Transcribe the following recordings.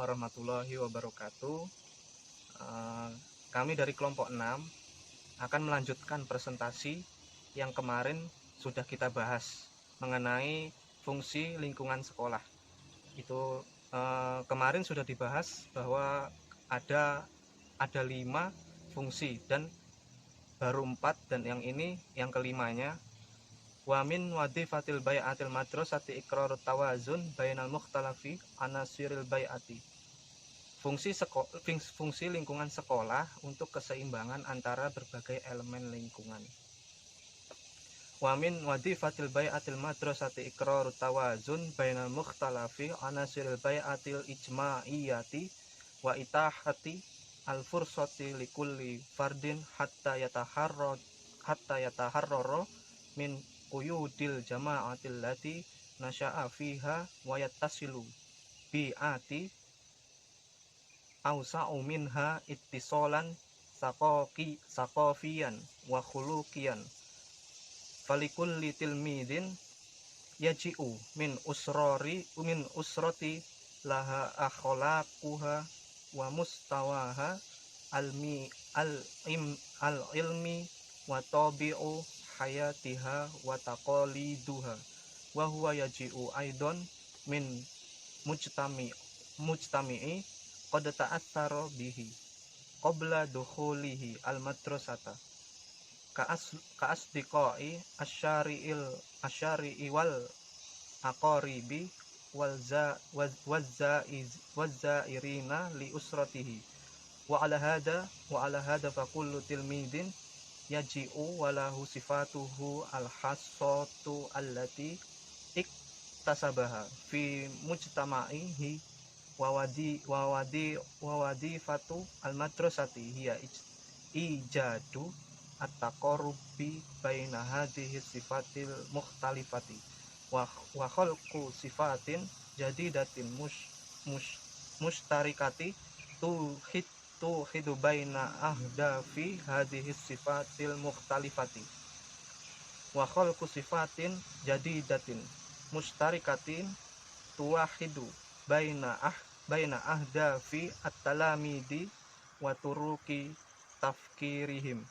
warahmatullahi wabarakatuh. Eh, Kami dari kelompok 6 akan melanjutkan presentasi yang kemarin sudah kita bahas mengenai fungsi lingkungan sekolah. Itu kemarin sudah dibahas bahwa ada 5 fungsi dan baru 4, dan yang ini yang kelimanya. Wa min wadifatil bai'atil madrasati iqrarut tawazun bainal mukhtalafi anasiril bai'ati. Fungsi lingkungan sekolah untuk keseimbangan antara berbagai elemen lingkungan. Wa min wadifatil bai'atil madrasati iqrarut tawazun bainal mukhtalafi anasiril bai'atil ijma'iyyati wa itahati al fursati likulli fardin hatta yataharrara min quyudil jama'atil lati nasya'a fiha wa yattasilu bi'ati awsa'u minha ittisolan saqafiyan wa khuluqiyan falikulli tilmidin yaji'u min usrati laha akhlaquha wa mustawaha al-ilmi wa tabi'u hayatiha wa taqaliduha wa huwa yaji'u aidan min mujtami'i qad ta'athara bihi qabla dukhulihi al-madrasata ka'asdiqai asyari'i wal aqaribi wazzairina li usratihi wa ala hada fa kullu tilmidin yaji'u walahu sifatuhu al-hassatu allati iktasabaha fi mujtama'ihi wa wadifatu al-madrasati hiya ijadu at-taqarrubi baina hadhihi sifatil mukhtalifati wa khalqu sifatin jadidatin mustarikati tuhidu baina ahdafi hadhihi sifatil mukhtalifati wa khalqu sifatin jadidatin mustarikatin tuwahidu baina ahdafi at-talamidi wa turuki tafkirihim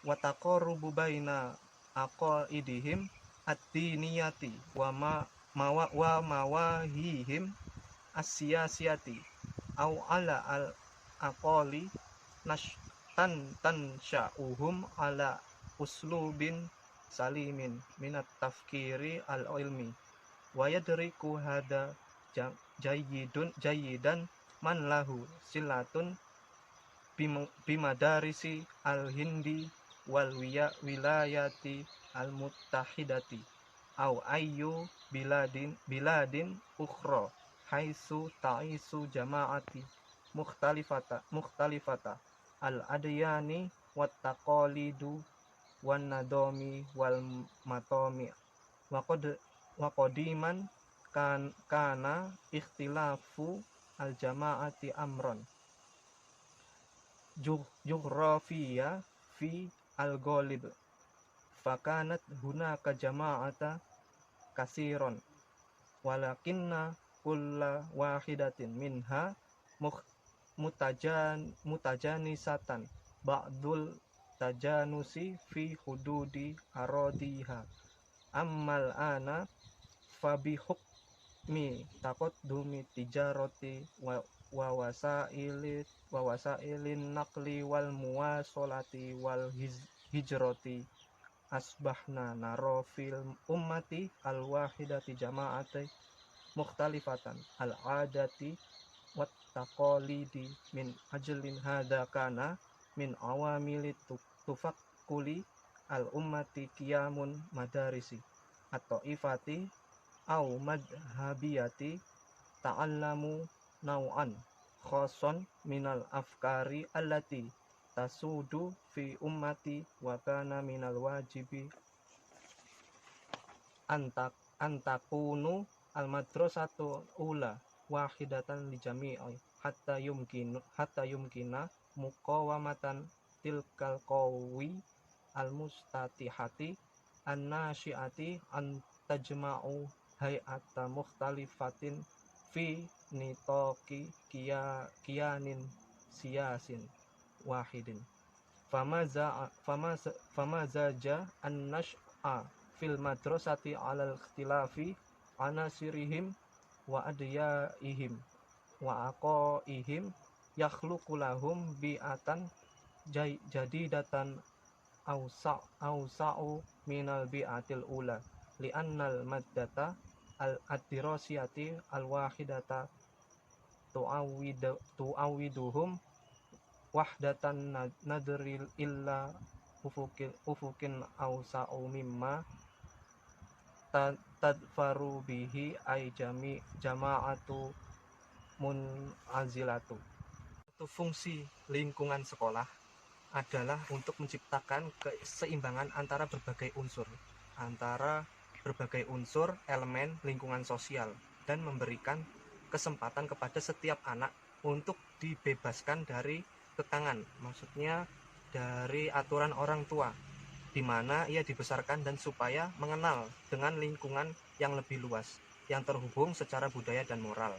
wa taqarrubu baina aqaidihim ad-diniyati wa mawahihim as-siyasiyati au ala al-aqali tansha'uhum ala uslubin salimin minat tafkiri al-ilmi wa yadriku hada jayidan man lahu silatun bimadarisi al-hindi wal wilayati al-muttahidati au ayyu biladin ukhra haitsu ta'isu jama'ati mukhtalifata al-adyani wat taqalidu wan nadami wal matami wa qadiman kana ikhtilafu al-jama'ati amran jughrafiya fi al-ghalib fakanat hunaka jama'ata kasiron walakinna kulla wahidatin minha mutajanisatan ba'dul tajanusi fi hududi aradiha ammal ana fabi hukmi taqaddumi tijarati wa wasailin naqli wal muwasalati wal hijrati asbahna naro fil ummati al wahidati jama'ati mukhtalifatan al adati wat taqalidi min ajlin hadha kana min awamili tufakkuli al ummati qiyamun madarisi atau ifati au madhabiyati ta'allamu nau'an khoson minal afkari allati tasudu fi ummati wa kana minal wajibi antakunu al madrasatu ula wahidatan li jami'i hatta yumkina muqawamatan tilkal qawi al mustatihati an-nasyiati an tajma'u hay'ata mukhtalifatin fi nitoki kianin siyasin wahidin. Famaza an-nash'a fil madrasati 'alal ikhtilafi anasirihim wa adyaihim wa aqaihim yakhluqu lahum bi'atan jadidatan awsa'u minal bi'atil ula li'annal maddata al-dirasiyati al-wahidata tu'awiduhum wahdatan nadril illa ufukin awsa'u mimma tadfaru bihi ay jama'atu munazilatu. Satu fungsi lingkungan sekolah adalah untuk menciptakan keseimbangan antara berbagai unsur elemen lingkungan sosial dan memberikan kesempatan kepada setiap anak untuk dibebaskan dari kekangan, maksudnya dari aturan orang tua, di mana ia dibesarkan dan supaya mengenal dengan lingkungan yang lebih luas, yang terhubung secara budaya dan moral.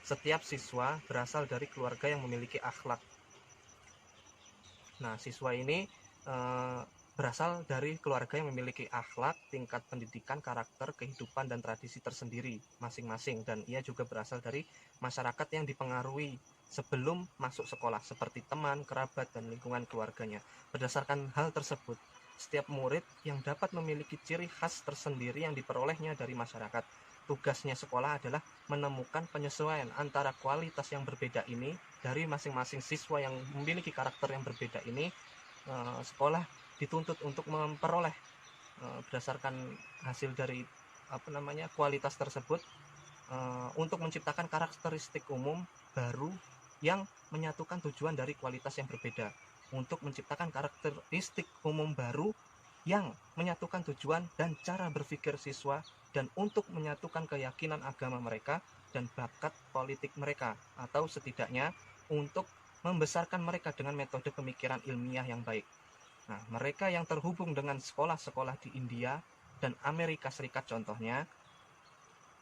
Setiap siswa berasal dari keluarga yang memiliki akhlak. Nah, siswa ini berasal dari keluarga yang memiliki akhlak, tingkat pendidikan, karakter, kehidupan, dan tradisi tersendiri masing-masing. Dan ia juga berasal dari masyarakat yang dipengaruhi sebelum masuk sekolah, seperti teman, kerabat, dan lingkungan keluarganya. Berdasarkan hal tersebut, setiap murid yang dapat memiliki ciri khas tersendiri yang diperolehnya dari masyarakat. Tugasnya sekolah adalah menemukan penyesuaian antara kualitas yang berbeda ini dari masing-masing siswa yang memiliki karakter yang berbeda ini. Sekolah dituntut untuk memperoleh berdasarkan hasil dari kualitas tersebut untuk menciptakan karakteristik umum baru yang menyatukan tujuan dari kualitas yang berbeda, untuk menciptakan karakteristik umum baru yang menyatukan tujuan dan cara berpikir siswa, dan untuk menyatukan keyakinan agama mereka dan bakat politik mereka, atau setidaknya untuk membesarkan mereka dengan metode pemikiran ilmiah yang baik. Nah, mereka yang terhubung dengan sekolah-sekolah di India dan Amerika Serikat contohnya,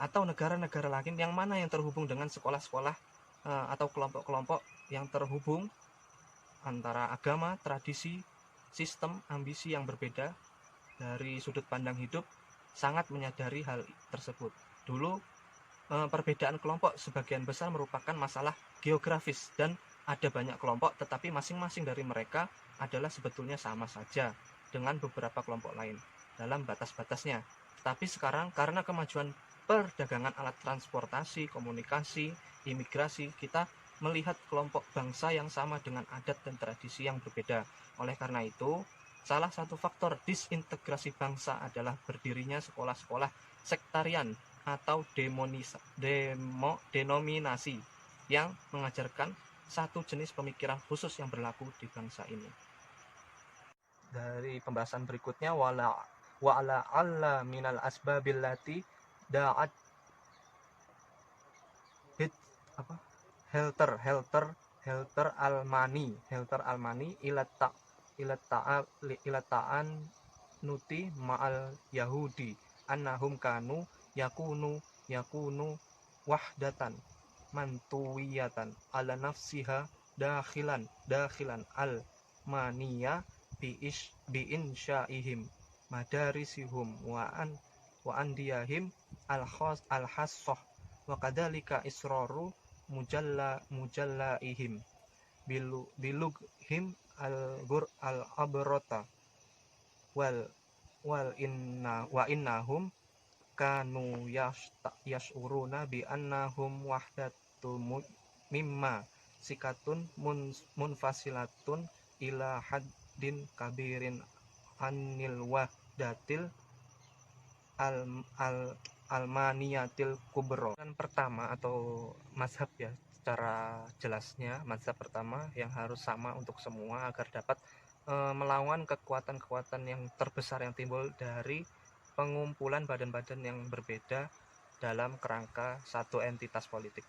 atau negara-negara lain yang mana yang terhubung dengan sekolah-sekolah atau kelompok-kelompok yang terhubung antara agama, tradisi, sistem, ambisi yang berbeda dari sudut pandang hidup, sangat menyadari hal tersebut. Dulu perbedaan kelompok sebagian besar merupakan masalah geografis dan ada banyak kelompok, tetapi masing-masing dari mereka adalah sebetulnya sama saja dengan beberapa kelompok lain dalam batas-batasnya. Tapi sekarang karena kemajuan perdagangan alat transportasi, komunikasi, imigrasi, kita melihat kelompok bangsa yang sama dengan adat dan tradisi yang berbeda. Oleh karena itu, salah satu faktor disintegrasi bangsa adalah berdirinya sekolah-sekolah sektarian atau denominasi yang mengajarkan satu jenis pemikiran khusus yang berlaku di bangsa ini. Dari pembahasan berikutnya, wa'ala alla minal asbabillati da'at helter almani ilataan nuti ma'al yahudi annahum kanu yakunu wahdatan mantuwiyatan ala nafsiha dakhilan al mania bi insyaihim madarisihum wa andiyahim al hassah wa kadhalika israru mujallaihim bilughim al abrata wal innahum kanu yash'uruna bi annahum wahdatum mimma sikatun munfasilatun ila haddin kabirin anil wahdatil almaniyatil kubro. Dan pertama atau mazhab ya, secara jelasnya mazhab pertama yang harus sama untuk semua agar dapat melawan kekuatan-kekuatan yang terbesar yang timbul dari pengumpulan badan-badan yang berbeda dalam kerangka satu entitas politik.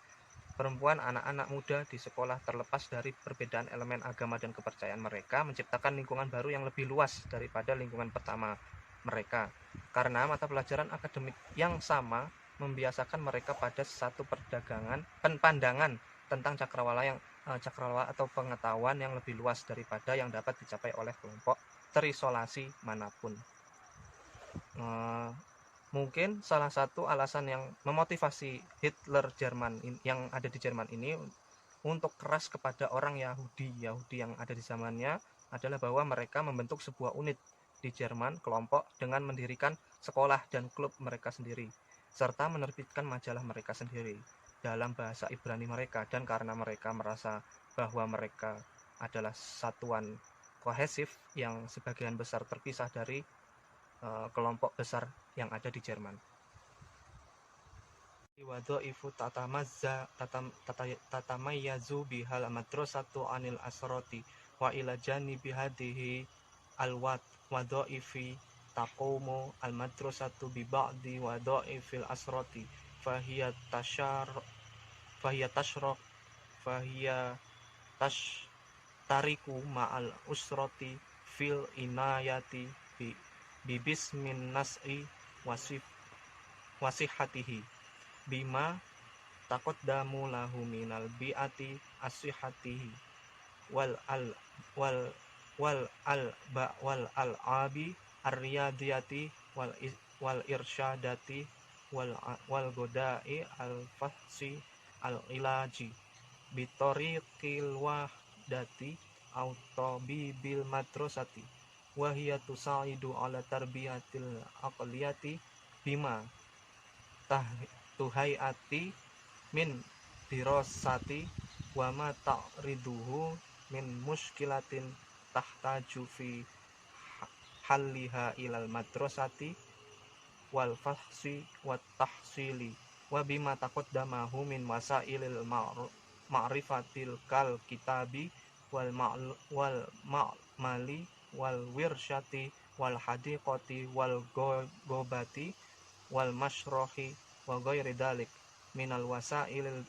Perempuan, anak-anak muda di sekolah terlepas dari perbedaan elemen agama dan kepercayaan mereka menciptakan lingkungan baru yang lebih luas daripada lingkungan pertama mereka, karena mata pelajaran akademik yang sama membiasakan mereka pada satu pandangan tentang cakrawala atau pengetahuan yang lebih luas daripada yang dapat dicapai oleh kelompok terisolasi manapun. Mungkin salah satu alasan yang memotivasi Hitler yang ada di Jerman ini untuk keras kepada orang Yahudi yang ada di zamannya adalah bahwa mereka membentuk sebuah unit di Jerman, kelompok, dengan mendirikan sekolah dan klub mereka sendiri, serta menerbitkan majalah mereka sendiri dalam bahasa Ibrani mereka. Dan karena mereka merasa bahwa mereka adalah satuan kohesif yang sebagian besar terpisah dari kelompok besar yang ada di Jerman. Wadhaifu tatamayyazu bihal madrasatu anil asrati wa ila janibi hadhihi wadhaifi taqumu al madrasatu bi ba'di wadhaifil asrati fahiya tashtariku ma'al usrati fil inayati bibismin nas'i wasihatihi bima taqaddamu lahu minal bi'ati asihatihi wal al'abi ar-riyadiyati wal irsyadati wal godai al-fahsi al-ilaji bitoriqil wahdati au tabibil madrasati wa hiya tusaidu ala tarbiyatil aqliyati bima tuhayati min dirasati wa ma ta'riduhu min muskilatin tahtaju fi halliha ilal madrasati wal fahsi wat tahsili wa bima taqaddamahu min wasailil ma'rifatil kal kitabi wal ma'mali wal wirsyati wal hadiqati wal gobati wal mashrohi wa ghairi dalik minal wasailil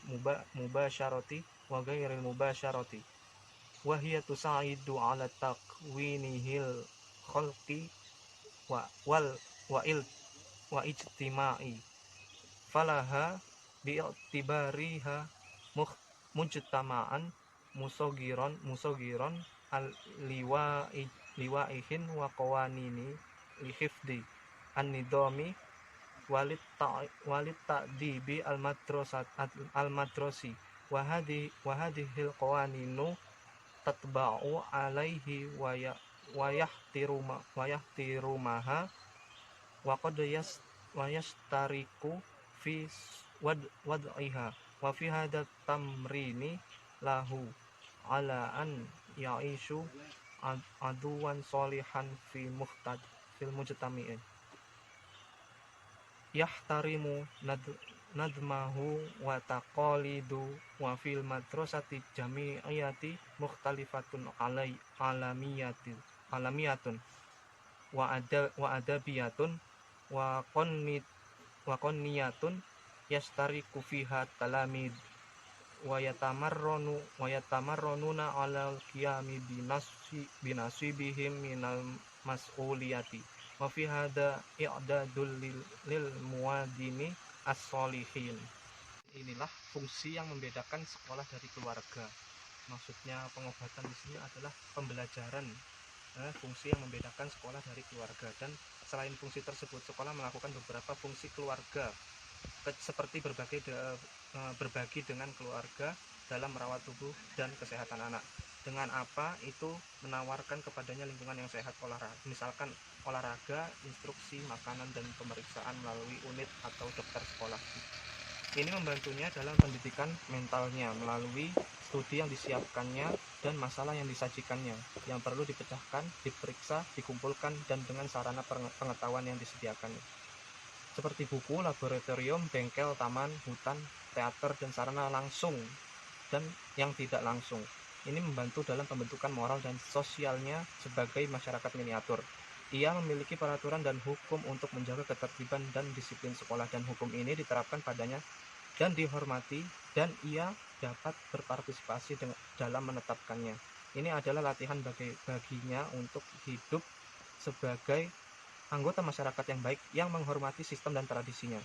mubasyarati wa ghairil mubasyarati wa hiya tusaidu ala takwinihil khalqi wa ijtima'i falaha bi'tibariha mujtama'an musogiron al liwaihin wa qawanini lihifdi an-nidami walit ta'dibi al-madrasi wa hadhil qawaninu tatba'u alaihi wa yahtirumaha wa qad yastariku fi wad'iha wa fi hadha tamrini lahu ala an ya'ishu aduwan solihan fil mujtami'in yahtarimu nadmahu wa taqalidu wa fil madrasati jami'iyati mukhtalifatun alamiyatun wa adabiyatun wa qonniyatun yastariku fiha talamid wa yatamarranuna ala qiyami binasibihim minal mas'uliyati wa fi hadha i'dadul lil muwadini as-solihin. Inilah fungsi yang membedakan sekolah dari keluarga. Maksudnya pengobatan di sini adalah pembelajaran. Fungsi yang membedakan sekolah dari keluarga. Dan selain fungsi tersebut, sekolah melakukan beberapa fungsi keluarga, seperti berbagi dengan keluarga dalam merawat tubuh dan kesehatan anak. Dengan apa? Itu menawarkan kepadanya lingkungan yang sehat, misalkan olahraga, instruksi, makanan, dan pemeriksaan melalui unit atau dokter sekolah. Ini membantunya dalam pendidikan mentalnya melalui studi yang disiapkannya dan masalah yang disajikannya, yang perlu dipecahkan, diperiksa, dikumpulkan, dan dengan sarana pengetahuan yang disediakannya, seperti buku, laboratorium, bengkel, taman, hutan, teater, dan sarana langsung dan yang tidak langsung. Ini membantu dalam pembentukan moral dan sosialnya sebagai masyarakat miniatur. Ia memiliki peraturan dan hukum untuk menjaga ketertiban dan disiplin sekolah, dan hukum ini diterapkan padanya dan dihormati, dan ia dapat berpartisipasi dalam menetapkannya. Ini adalah latihan baginya untuk hidup sebagai anggota masyarakat yang baik yang menghormati sistem dan tradisinya.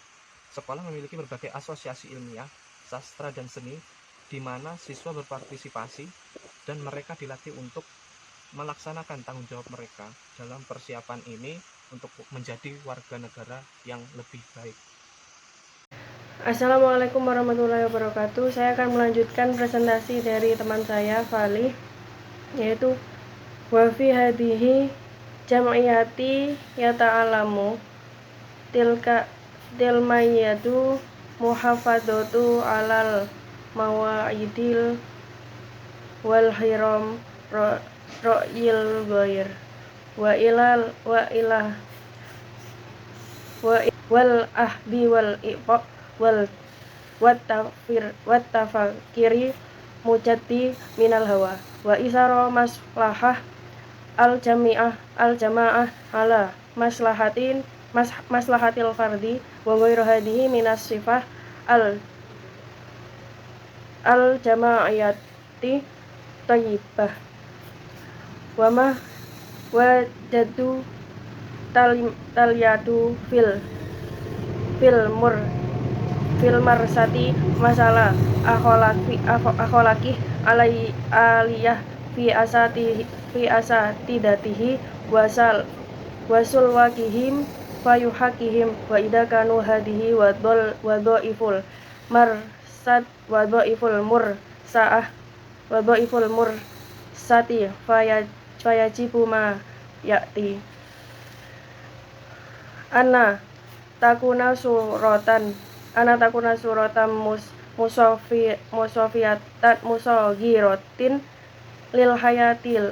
sekolah memiliki berbagai asosiasi ilmiah, sastra dan seni di mana siswa berpartisipasi dan mereka dilatih untuk melaksanakan tanggung jawab mereka dalam persiapan ini untuk menjadi warga negara yang lebih baik. Assalamualaikum warahmatullahi wabarakatuh. Saya akan melanjutkan presentasi dari teman saya, Fali, yaitu wa fi hadhihi jam'iyati yata'alamu tilmayatu muhafadzatu alal mawa'idil wal hiram ra'yil ghair wa ilal wa ilah wal ahdi wal iqaq wal wattafakiri mujaddi minal hawa wa isara maslahah al jamaah ala maslahatil fardi wa ghairu hadhihi minas sifah al jamaiyati thayyibah wa ma wajadu taliyatu fil marsati masalah akholaki aliyah fi asatidatihi wasul wakihim fayuhakihim wa idha kanu hadihi wa dhaiful marsat wa dhaiful mursaah wa dhaiful mursati fayajibu ma ya'ti ana takuna suratan musoghirotin lil hayatil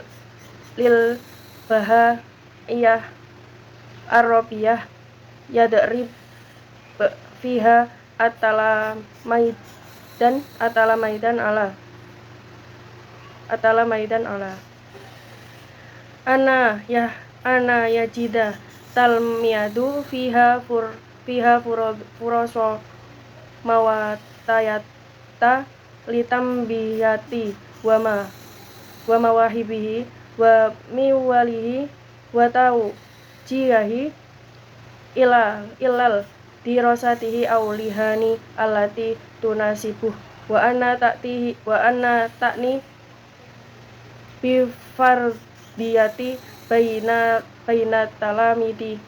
lil bahaiyah arabiyah yadrib fiha atala maidan ala ana yajida talmiyadu fiha furoso mawatayata litambiyati wa mawahibihi wa miwalihi wa tau jiyahi ilal dirosatihi aulihani allati tunasibuh wa anna ta'ni bifardiyati baina talamidi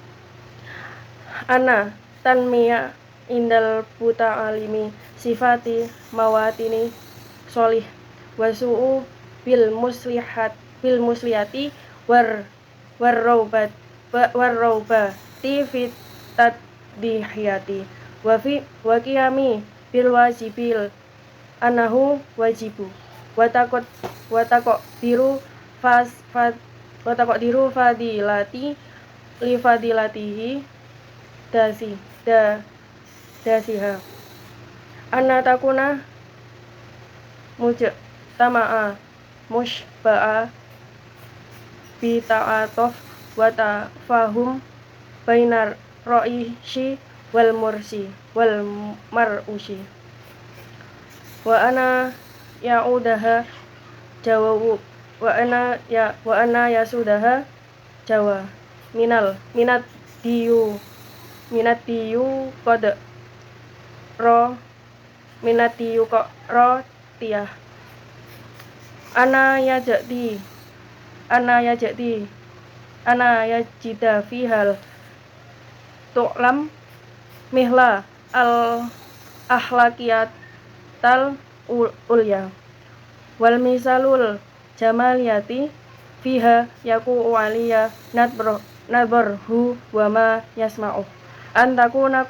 ana tanmiya indal buta alimi sifati mawatini solih wasu'u bil muslihati warraubati fit tadbihiyati wa qiyami bil wajibil anahu wajibu watakok diru fadilati li fadilatihi dasiha anna takuna mujtama'a mushba'a bi ta'atof wa tafahum bainar ra'ishi wal mar'ushi wa ana ya'udaha jawabu wa ana yasudaha jawa minat diyu qad ro tiyah ana yajida fihal tu'lam mihla al ahlakiyatal ulya wal misalul jamaliyati fiha yaku waliya nadbarhu wa ma yasma'u antakuna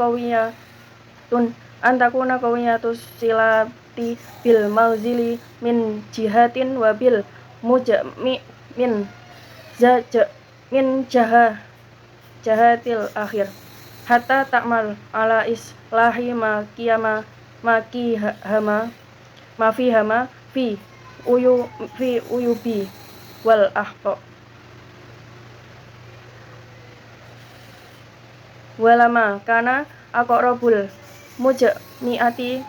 qawiyatus silati bil mauzili min jihatin wa bil mujami min jahatil akhir hatta ta'mal ala islahi mafihama fi uyubi wal akhto walama kana aqrabul mujmi'ati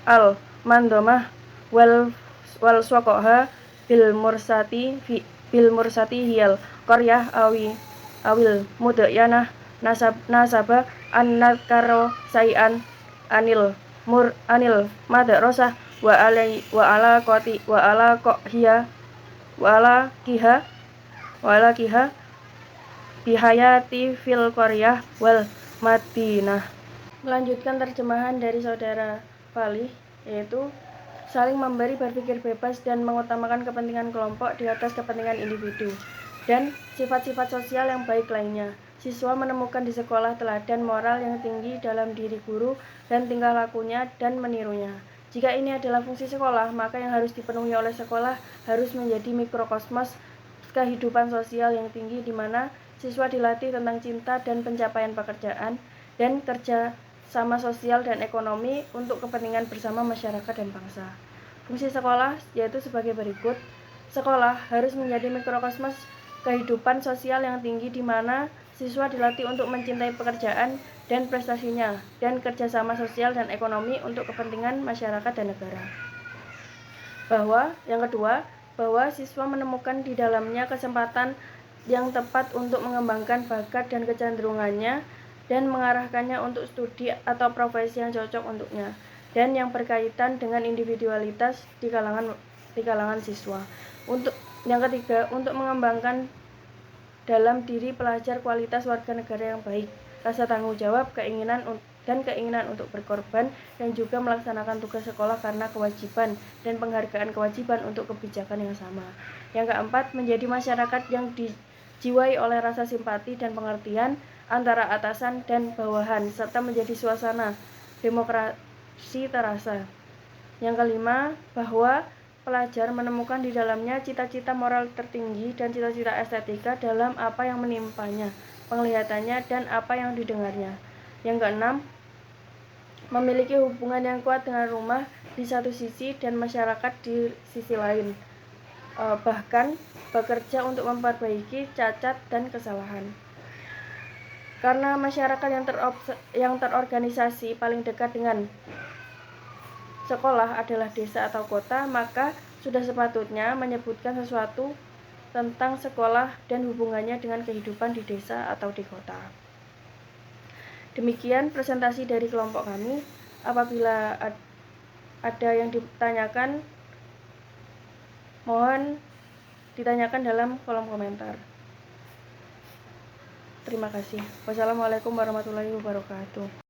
al mandomah wal suqaha bil mursati hiyal qaryah awil mudyanah nasaba annakaro sayan anil madrasah wa ala kiha bihayati fil qaryah wal madinah. Melanjutkan terjemahan dari saudara Falih, yaitu saling memberi, berpikir bebas, dan mengutamakan kepentingan kelompok di atas kepentingan individu, dan sifat-sifat sosial yang baik lainnya. Siswa menemukan di sekolah teladan moral yang tinggi dalam diri guru dan tingkah lakunya dan menirunya. Jika ini adalah fungsi sekolah, maka yang harus dipenuhi oleh sekolah harus menjadi mikrokosmos kehidupan sosial yang tinggi, di mana siswa dilatih tentang cinta dan pencapaian pekerjaan dan kerja sama sosial dan ekonomi untuk kepentingan bersama masyarakat dan bangsa. Fungsi sekolah yaitu sebagai berikut. Sekolah harus menjadi mikrokosmos kehidupan sosial yang tinggi, di mana siswa dilatih untuk mencintai pekerjaan dan prestasinya dan kerjasama sosial dan ekonomi untuk kepentingan masyarakat dan negara. Yang kedua, bahwa siswa menemukan di dalamnya kesempatan yang tepat untuk mengembangkan bakat dan kecenderungannya dan mengarahkannya untuk studi atau profesi yang cocok untuknya, dan yang berkaitan dengan individualitas di kalangan siswa. Yang ketiga, untuk mengembangkan dalam diri pelajar kualitas warga negara yang baik, rasa tanggung jawab, keinginan untuk berkorban, dan juga melaksanakan tugas sekolah karena kewajiban dan penghargaan kewajiban untuk kebijakan yang sama. Yang keempat, menjadi masyarakat yang dijiwai oleh rasa simpati dan pengertian antara atasan dan bawahan, serta menjadi suasana demokrasi terasa. Yang kelima, bahwa pelajar menemukan di dalamnya cita-cita moral tertinggi dan cita-cita estetika dalam apa yang menimpanya, penglihatannya, dan apa yang didengarnya. Yang keenam, memiliki hubungan yang kuat dengan rumah di satu sisi dan masyarakat di sisi lain, bahkan bekerja untuk memperbaiki cacat dan kesalahan. Karena masyarakat yang terorganisasi paling dekat dengan sekolah adalah desa atau kota, maka sudah sepatutnya menyebutkan sesuatu tentang sekolah dan hubungannya dengan kehidupan di desa atau di kota. Demikian presentasi dari kelompok kami. Apabila ada yang ditanyakan, mohon ditanyakan dalam kolom komentar. Terima kasih. Wassalamualaikum warahmatullahi wabarakatuh.